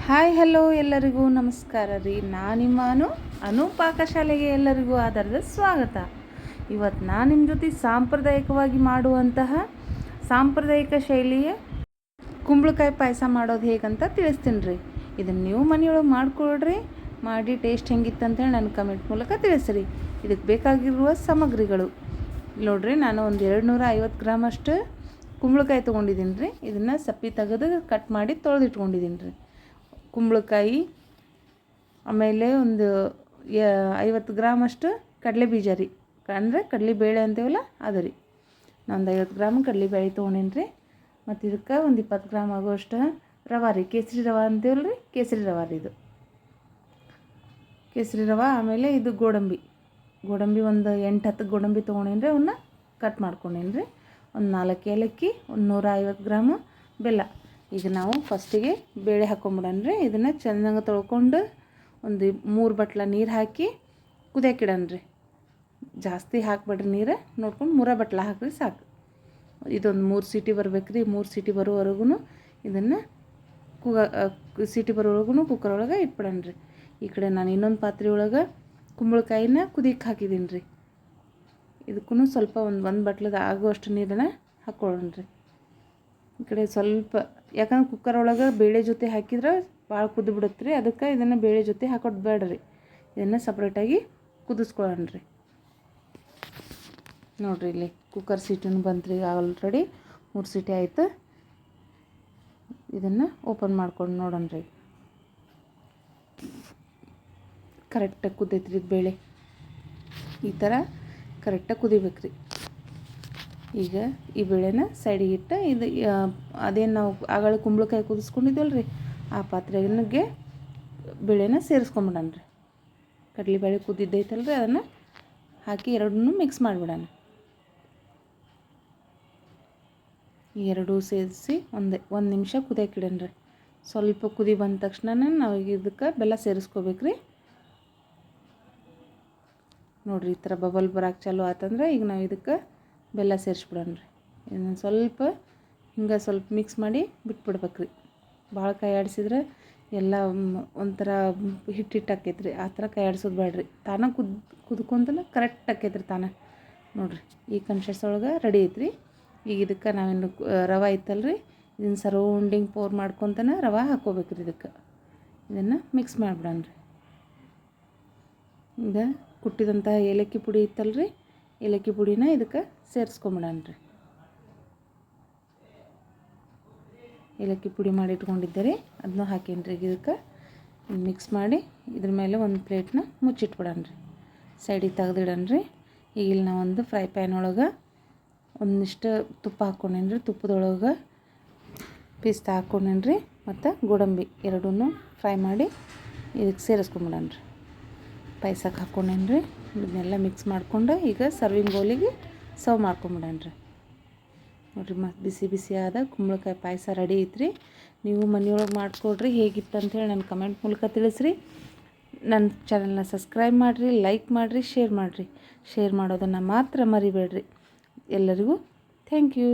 Hi hello ಎಲ್ಲರಿಗೂ ನಮಸ್ಕಾರ ರೀ. ನಾನು ನಿಮ್ಮ ಅನು ಪಾಕಶಾಲೆಗೆ ಎಲ್ಲರಿಗೂ ಆಧಾರದ ಸ್ವಾಗತ. ಇವತ್ತು ನಾನು ನಿಮ್ಮ ಜೊತೆ ಸಾಂಪ್ರದಾಯಿಕವಾಗಿ ಮಾಡುವಂತಹ ಸಾಂಪ್ರದಾಯಿಕ ಶೈಲಿಯ ಕುಂಬಳಕಾಯಿ ಪಾಯಸ ಮಾಡೋದು ಹೇಗಂತ ತಿಳಿಸ್ತೀನಿ ರೀ. ಇದನ್ನು ನೀವು ಮನೆಯೊಳಗೆ ಮಾಡಿಕೊಡ್ರಿ, ಮಾಡಿ ಟೇಸ್ಟ್ ಹೆಂಗಿತ್ತು ಅಂತೇಳಿ ನನ್ನ ಕಮೆಂಟ್ ಮೂಲಕ ತಿಳಿಸ್ರಿ. ಇದಕ್ಕೆ ಬೇಕಾಗಿರುವ ಸಾಮಗ್ರಿಗಳು ನೋಡಿರಿ. ನಾನು ಒಂದು 250 ಗ್ರಾಮ್ ಅಷ್ಟು ಕುಂಬಳಕಾಯಿ ತೊಗೊಂಡಿದ್ದೀನಿ ರೀ. ಇದನ್ನು ಸಪ್ಪೆ ತೆಗೆದು ಕಟ್ ಮಾಡಿ ತೊಳೆದಿಟ್ಕೊಂಡಿದ್ದೀನಿ ರೀ. ಕುಂಬಳಕಾಯಿ, ಆಮೇಲೆ ಒಂದು 50 ಗ್ರಾಮ್ ಅಷ್ಟು ಕಡಲೆ ಬೀಜ ರೀ, ಅಂದರೆ ಕಡಲೆಬೇಳೆ ಅಂತೀವಲ್ಲ ಅದು ರೀ. ನಾನು 50 ಗ್ರಾಮ್ ಕಡಲೆಬೇಳೆ ತೊಗೊಂಡೇನಿ ರೀ. ಮತ್ತು ಇದಕ್ಕೆ ಒಂದು 20 ಗ್ರಾಮ್ ಆಗುವಷ್ಟು ರವೆ ರೀ, ಕೇಸರಿ ರವೆ ಅಂತೀವಲ್ಲ ರೀ, ಕೇಸರಿ ರವೆ ರೀ ಇದು, ಕೇಸರಿ ರವೆ. ಆಮೇಲೆ ಇದು ಗೋಡಂಬಿ ಒಂದು 8-10 ಗೋಡಂಬಿ ತೊಗೊಂಡೇನಿ ರೀ. ಅವನ್ನ ಕಟ್ ಮಾಡ್ಕೊಂಡೇನಿ ರೀ. ಒಂದು 4 ಏಲಕ್ಕಿ, ಒಂದು 150 ಗ್ರಾಮ್ ಬೆಲ್ಲ. ಈಗ ನಾವು ಫಸ್ಟಿಗೆ ಬೇಳೆ ಹಾಕ್ಕೊಂಬಿಡೋಣ ರೀ. ಇದನ್ನು ಚೆನ್ನಾಗಿ ತೊಳ್ಕೊಂಡು ಒಂದು 3 ಬಟ್ಲ ನೀರು ಹಾಕಿ ಕುದಿಯೋಕ್ಕಿಡೋಣ ರೀ. ಜಾಸ್ತಿ ಹಾಕ್ಬೇಡ್ರಿ, ನೀರು ನೋಡ್ಕೊಂಡು 3 ಬಟ್ಲ ಹಾಕಿರಿ ಸಾಕು. ಇದೊಂದು 3 ಸೀಟಿ ಬರ್ಬೇಕು ರೀ. 3 ಸೀಟಿ ಬರೋವರೆಗೂ ಇದನ್ನು ಸೀಟಿ ಬರೋವರೆಗೂ ಕುಕ್ಕರ್ ಒಳಗೆ ಇಟ್ಬಿಡೋಣ ರೀ. ಈ ಕಡೆ ನಾನು ಇನ್ನೊಂದು ಪಾತ್ರೆ ಒಳಗೆ ಕುಂಬಳಕಾಯಿನ ಕುದಿಯಕ್ಕೆ ಹಾಕಿದ್ದೀನಿ ರೀ. ಇದಕ್ಕೂ ಸ್ವಲ್ಪ ಒಂದು ಬಟ್ಲದ ಆಗುವಷ್ಟು ನೀರನ್ನು ಹಾಕ್ಕೊಳ್ಳೋಣ ರೀ. ಈ ಕಡೆ ಸ್ವಲ್ಪ, ಯಾಕಂದ್ರೆ ಕುಕ್ಕರ್ ಒಳಗೆ ಬೇಳೆ ಜೊತೆ ಹಾಕಿದ್ರೆ ಭಾಳ ಕುದ್ದು ಬಿಡುತ್ತೆ ರೀ. ಅದಕ್ಕೆ ಇದನ್ನು ಬೇಳೆ ಜೊತೆ ಹಾಕೋದು ಬೇಡ್ರಿ. ಇದನ್ನು ಸಪ್ರೇಟಾಗಿ ಕುದಿಸ್ಕೊಳ್ಳೋಣ ರೀ. ನೋಡಿರಿ, ಇಲ್ಲಿ ಕುಕ್ಕರ್ ಸೀಟಿನೂ ಬಂತು ರೀ. ಆಲ್ರೆಡಿ 3 ಸೀಟಿ ಆಯಿತು. ಇದನ್ನು ಓಪನ್ ಮಾಡ್ಕೊಂಡು ನೋಡೋಣ ರೀ. ಕರೆಕ್ಟಾಗಿ ಕುದೈತೆ ರೀ ಬೇಳೆ. ಈ ಥರ ಕರೆಕ್ಟಾಗಿ ಕುದಿಬೇಕು ರೀ. ಈಗ ಈ ಬೇಳೆನ ಸೈಡಿಗೆ ಇಟ್ಟು ಇದು ಅದೇನು ನಾವು ಆಗಳ ಕುಂಬಳಕಾಯಿ ಕುದಿಸ್ಕೊಂಡಿದ್ದೀವಲ್ಲ ರೀ, ಆ ಪಾತ್ರೆಗೆ ಬೇಳೆನ ಸೇರಿಸ್ಕೊಂಬಿಡೋಣ ರೀ. ಕಡಲೆಬೇಳೆ ಕುದ್ದಿದ್ದೈತಲ್ಲ ರೀ, ಅದನ್ನು ಹಾಕಿ ಎರಡನ್ನೂ ಮಿಕ್ಸ್ ಮಾಡಿಬಿಡೋಣ. ಈ ಎರಡೂ ಸೇರಿಸಿ ಒಂದು ನಿಮಿಷ ಕುದಿಯೋಕ್ಕಿಡೋಣ ರೀ. ಸ್ವಲ್ಪ ಕುದಿ ಬಂದ ತಕ್ಷಣ ನಾವು ಇದಕ್ಕೆ ಬೆಲ್ಲ ಸೇರಿಸ್ಕೋಬೇಕು ರೀ. ನೋಡಿರಿ, ಈ ಥರ ಬಬಲ್ ಬರೋಕೆ ಚಾಲು ಆತಂದ್ರೆ ಈಗ ನಾವು ಇದಕ್ಕೆ ಬೆಲ್ಲ ಸೇರಿಸ್ಬಿಡೋಣ ರೀ. ಇದನ್ನು ಸ್ವಲ್ಪ ಮಿಕ್ಸ್ ಮಾಡಿ ಬಿಟ್ಬಿಡ್ಬೇಕು ರೀ. ಭಾಳ ಕೈ ಆಡಿಸಿದ್ರೆ ಎಲ್ಲ ಒಂಥರ ಹಿಟ್ಟು ಆಕೈತೆ ರೀ. ಆ ಥರ ಕೈ ಆಡಿಸೋದು ಬೇಡ್ರಿ. ತಾನೇ ಕುದ್ಕೊಂತನ ಕರೆಕ್ಟ್ ಆಕೈತೆ ರೀ ತಾನೇ. ನೋಡಿರಿ, ಈ ಕನ್ಸಿಸ್ಟೆನ್ಸಿ ಒಳಗೆ ರೆಡಿ ಐತ್ರಿ. ಈಗ ಇದಕ್ಕೆ ನಾವೇನು ರವೆ ಐತಲ್ಲ ರೀ, ಇದನ್ನು ಸರೌಂಡಿಂಗ್ ಪೋರ್ ಮಾಡ್ಕೊತನ ರವೆ ಹಾಕ್ಕೋಬೇಕು ರೀ. ಇದನ್ನು ಮಿಕ್ಸ್ ಮಾಡಿಬಿಡೋಣ ರೀ. ಈಗ ಕುಟ್ಟಿದಂಥ ಏಲಕ್ಕಿ ಪುಡಿ ಇತ್ತಲ್ಲ ರೀ, ಏಲಕ್ಕಿ ಪುಡಿನ ಇದಕ್ಕೆ ಸೇರಿಸ್ಕೊಂಬಿಡೋಣ ರೀ. ಏಲಕ್ಕಿ ಪುಡಿ ಮಾಡಿ ಇಟ್ಕೊಂಡಿದ್ದೆ ರೀ, ಅದನ್ನೂ ಹಾಕೇನಿ ರೀ. ಇದಕ್ಕೆ ಮಿಕ್ಸ್ ಮಾಡಿ ಇದ್ರ ಮೇಲೆ ಒಂದು ಪ್ಲೇಟ್ನ ಮುಚ್ಚಿಟ್ಬಿಡೋಣ ರೀ. ಸೈಡಿಗೆ ತೆಗೆದಿಡೋಣ ರೀ. ಈಗ ಇಲ್ಲಿ ನಾವು ಒಂದು ಫ್ರೈ ಪ್ಯಾನ್ ಒಳಗೆ ಒಂದಿಷ್ಟು ತುಪ್ಪ ಹಾಕ್ಕೊಂಡೇನಿ ರೀ. ತುಪ್ಪದೊಳಗೆ ಪಿಸ್ತಾ ಹಾಕ್ಕೊಂಡೇನಿ ರೀ, ಮತ್ತು ಗೋಡಂಬಿ ಎರಡೂ ಫ್ರೈ ಮಾಡಿ ಇದಕ್ಕೆ ಸೇರಿಸ್ಕೊಂಬಿಡೋಣ ರೀ. ಪಾಯಸಕ್ಕೆ ಹಾಕ್ಕೊಂಡೇನಿ ರೀ. ಇದನ್ನೆಲ್ಲ ಮಿಕ್ಸ್ ಮಾಡ್ಕೊಂಡು ಈಗ ಸರ್ವಿಂಗ್ ಬೌಲಿಗೆ ಸರ್ವ್ ಮಾಡ್ಕೊಂಬಿಡೋಣ ರೀ. ನೋಡಿರಿ, ಬಿಸಿ ಬಿಸಿಯಾದ ಕುಂಬಳಕಾಯಿ ಪಾಯಸ ರೆಡಿ ಐತ್ರಿ. ನೀವು ಮನೆಯೊಳಗೆ ಮಾಡಿಕೊಡ್ರಿ. ಹೇಗಿತ್ತು ಅಂಥೇಳಿ ನನ್ನ ಕಮೆಂಟ್ ಮೂಲಕ ತಿಳಿಸ್ರಿ. ನನ್ನ ಚಾನಲ್ನ ಸಬ್ಸ್ಕ್ರೈಬ್ ಮಾಡಿರಿ, ಲೈಕ್ ಮಾಡಿರಿ, ಶೇರ್ ಮಾಡಿರಿ. ಶೇರ್ ಮಾಡೋದನ್ನು ಮಾತ್ರ ಮರಿಬೇಡ್ರಿ. ಎಲ್ಲರಿಗೂ ಥ್ಯಾಂಕ್ ಯು.